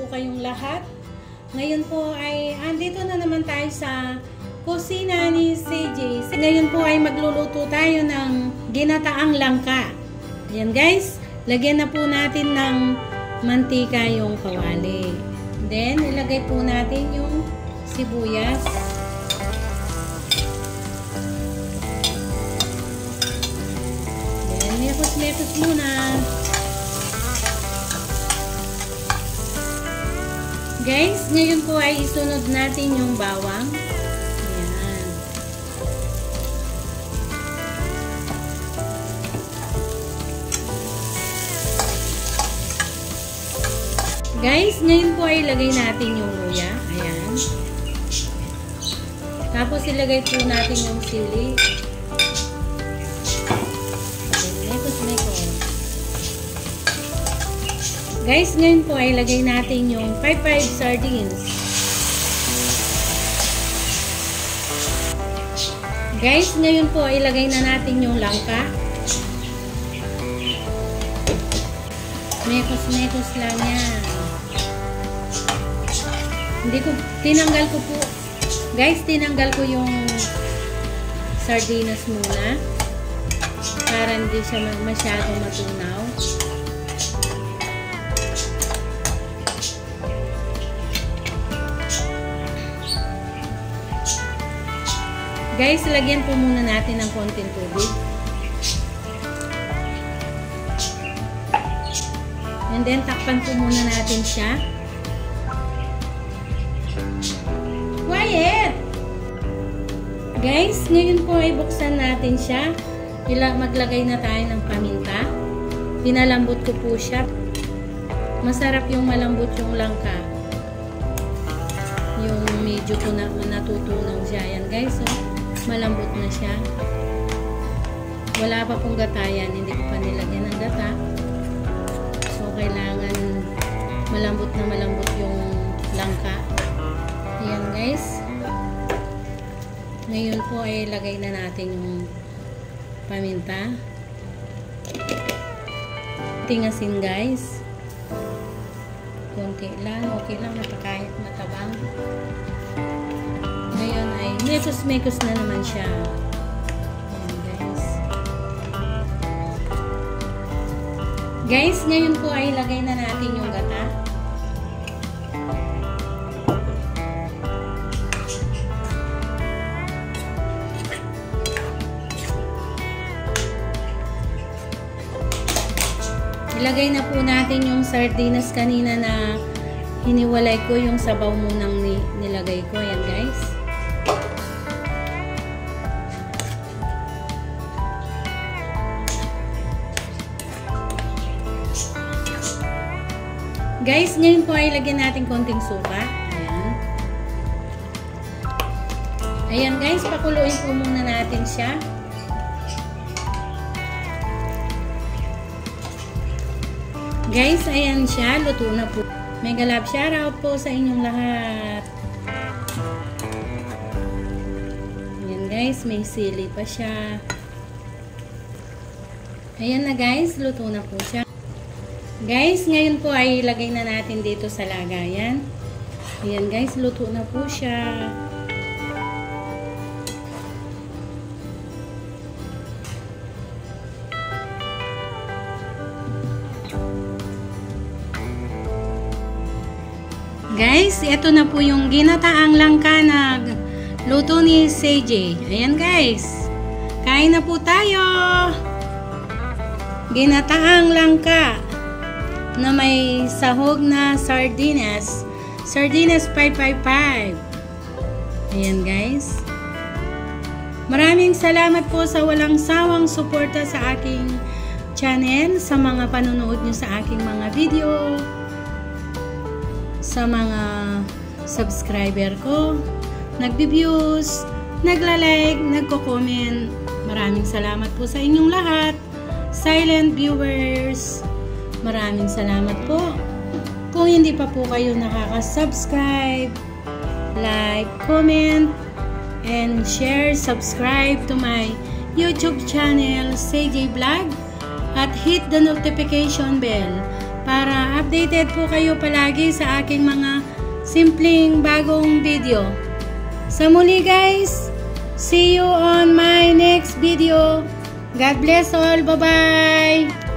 kayong lahat. Ngayon po ay andito na naman tayo sa kusina ni CJ. Ngayon po ay magluluto tayo ng ginataang langka. Ayan guys, lagyan na po natin ng mantika yung kawali. Then, ilagay po natin yung sibuyas. Then, mekos-mekos muna. Guys, ngayon po ay isunod natin yung bawang. Ayan. Guys, ngayon po ay ilagay natin yung luya. Ayan. Tapos ilagay po natin yung sili. Guys, ngayon po ay ilagay natin yung 5-5 sardines. Guys, ngayon po ay ilagay na natin yung langka. Mekos-mekos lang yan. Tinanggal ko po. Guys, tinanggal ko yung sardinas muna. Para hindi siya masyadong matunaw. Guys, lagyan po muna natin ng konting tubig. And then, takpan po muna natin siya. Quiet! Guys, ngayon po ay buksan natin siya. Maglagay na tayo ng paminta. Pinalambot ko po siya. Masarap yung malambot yung langka. Yung medyo ko na natutunaw siya. Yan guys, oh. Malambot na siya. Wala pa pong gatayan. Hindi ko pa nilagyan ng gata. So, kailangan malambot na malambot yung langka. Ayan guys. Ngayon po ay lagay na natin yung paminta. Tingasin guys. Konti lang. Okay lang. Napakahit matabang. Ngayon ay mekos-mekos na naman siya. Ayan guys. Guys, ngayon po ay ilagay na natin yung gata. Ilagay na po natin yung sardinas kanina na hiniwalay ko, yung sabaw munang nilagay ko. Ayan guys. Guys, ngayon po ay lagyan natin konting suka. Ayan. Ayan guys, pakuluin po muna natin siya. Guys, ayan siya. Luto na po. Mega love shoutout po sa inyong lahat. Ayan guys, may sili pa siya. Ayan na guys, luto na po siya. Guys, ngayon po ay ilagay na natin dito sa lagayan. Ayan guys, luto na po siya. Guys, ito na po yung ginataang langka na luto ni CJ. Ayan guys, kain na po tayo. Ginataang langka na may sahog na sardinas. Sardinas 555. Ayan guys. Maraming salamat po sa walang sawang suporta sa aking channel, sa mga panonood nyo sa aking mga video, sa mga subscriber ko, nagbi-views, nagla-like, nagko-comment. Maraming salamat po sa inyong lahat. Silent viewers, maraming salamat po. Kung hindi pa po kayo nakaka-subscribe, like, comment, and share, subscribe to my YouTube channel, CJ Vlog, at hit the notification bell para updated po kayo palagi sa aking mga simpleng bagong video. Sa muli guys, see you on my next video. God bless all. Bye-bye!